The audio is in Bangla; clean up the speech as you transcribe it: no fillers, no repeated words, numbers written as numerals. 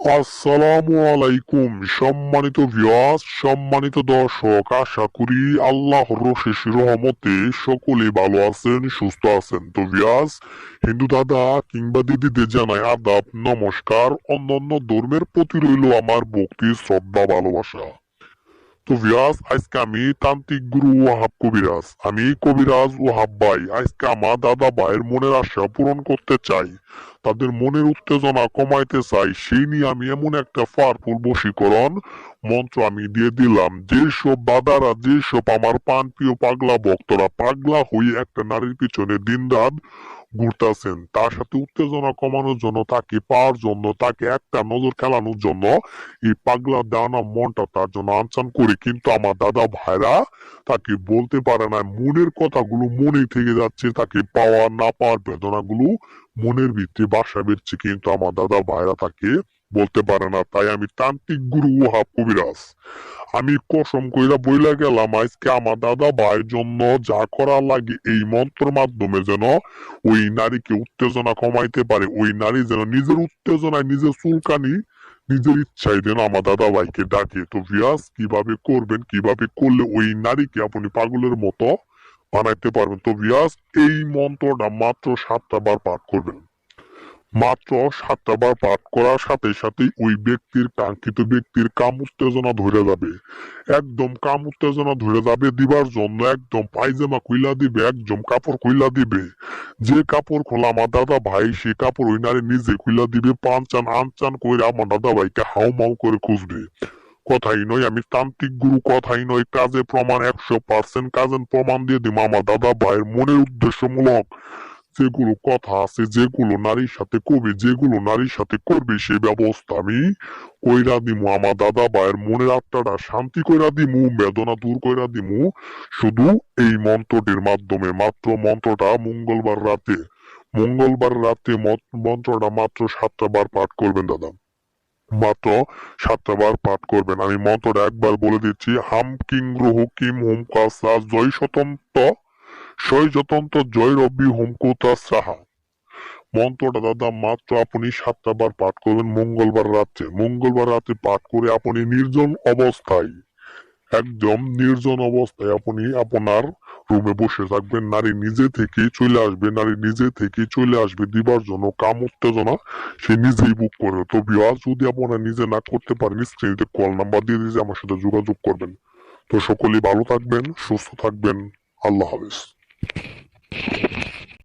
আসসালামু আলাইকুম সম্মানিত ভিউয়ার্স, সম্মানিত দর্শক, আশা করি আল্লাহর অশেষ রহমতে সকলে ভালো আছেন, সুস্থ আছেন। তো ভিউয়ার্স, হিন্দু দাদা কিংবা দিদিদের জানাই আদাব, নমস্কার। অন্যান্য ধর্মের প্রতি রইল আমার ভক্তি, শ্রদ্ধা, ভালোবাসা। তো ভিউয়ার্স, আজকে আমি তান্ত্রিক গুরু ওয়াহাব কবিরাজ, আমি কবিরাজ ওয়াহাব ভাই আজকে আমার দাদা ভাইয়ের মনের আশা পূরণ করতে চাই, তাদের মনের উত্তেজনা কমাইতে চাই। সেই নিয়ে আমি এমন একটা পাওয়ারফুল বশীকরণ মন্ত্র আমি দিয়ে দিলাম। যেসব দাদারা, যেসব আমার প্রিয় পাগলা ভক্তরা পাগলা হয়ে একটা নারীর পিছনে দিনরাত ঘুরতেছেন, তার সাথে উত্তেজনা কমানোর জন্য, তাকে পাওয়ার জন্য, তাকে একটা নজর খেলানোর জন্য এই পাগলা দেওয়ানা মনটা তার জন্য আনচান করি, কিন্তু আমার দাদা ভাইরা তাকে বলতে পারে না। মনের কথাগুলো মনেই থেকে যাচ্ছে, তাকে পাওয়া না পাওয়ার বেদনাগুলো মনের ভিতরে বাসা বেঁধছে, কিন্তু আমার দাদা ভাইরা তাকে বলতে পারে না। তাই আমি তান্ত্রিক গুরু ওয়াহাব কবিরাজ, আমি কসম কইরা বইলা গেলাম আজকে আমার দাদা ভাইয়ের জন্য যা করা লাগে এই মন্ত্রের মাধ্যমে যেন ওই নারীকে উত্তেজনা কমাইতে পারে, ওই নারী যেন নিজের উত্তেজনায়, নিজের চুলকানি, নিজের ইচ্ছায় যেন আমার দাদা ভাইকে ডাকে। তো ভিউয়ার্স, কিভাবে করবেন, কিভাবে করলে ওই নারীকে আপনি পাগলের মতো বানাইতে পারবেন। তো ভিউয়ার্স, এই মন্ত্রটা মাত্র 7টা বার পাঠ করবেন। মাত্র 7টা বার পাঠ করার সাথে সাথেই ওই ব্যক্তির, কাঙ্ক্ষিত ব্যক্তির কাম উত্তেজনা ধরে যাবে। একদম কাম উত্তেজনা ধরে যাবে দিবার জন্য একদম পায়জামা খুইলা দিবে, একদম কাপড় খুইলা দিবে। যে কাপড় খোলা আমার দাদা ভাই, সে কাপড় ওই নারী নিজে খুইলা দিবে। পান চান আনচান করে আমার দাদা ভাইকে হাউ মাউ করে খুঁজবে। কথাই নয়, আমি তান্ত্রিক গুরু, কথাই নয়, কাজে প্রমাণ, 100% কাজের প্রমাণ দিয়ে দিব। আমার দাদা ভাইয়ের মনের উদ্দেশ্যমূলক যেগুলো কথা আছে, যেগুলো নারীর সাথে কবি, যেগুলো নারীর সাথে করবে, সে ব্যবস্থা আমি কইরা দিমু। আমার দাদা ভাইয়ের মনের আত্মাটা শান্তি কইরা দিমু, বেদনা দূর কইরা দিমু শুধু এই মন্ত্রটির মাধ্যমে। মাত্র মন্ত্রটা মঙ্গলবার রাতে মন্ত্রটা মাত্র 7টা বার পাঠ করবেন দাদা, মাত্র 7টা বার পাঠ করবেন। আমি মন্ত্রটা একবার বলে দিচ্ছি। হাম কিং গ্রহ কিম হোম কাসা জয় স্বতন্ত্র, জয় যতন্ত্র, জয় রবি হোমকুতা সাহা। মন্ত্রটা দাদা মাত্র আপনি 7টা বার পাঠ করবেন মঙ্গলবার রাতে পাঠ করে আপনি নির্জন অবস্থায়, একদম নির্জন অবস্থায় আপনি আপনার রুমে বসে থাকবেন। নারী নিজে থেকেই চলে আসবে, নারী নিজে থেকেই চলে আসবে দিবার জন্য। কাম উত্তেজনা সে নিজেই বুক করবে। তো ভিউয়ার্স, যদি আপনারা নিজে না করতে পারেন, স্ক্রিনে কল নাম্বার দিয়ে দিয়েছে, আমার সাথে যোগাযোগ করবেন। তো সকলেই ভালো থাকবেন, সুস্থ থাকবেন। আল্লাহ হাফেজ।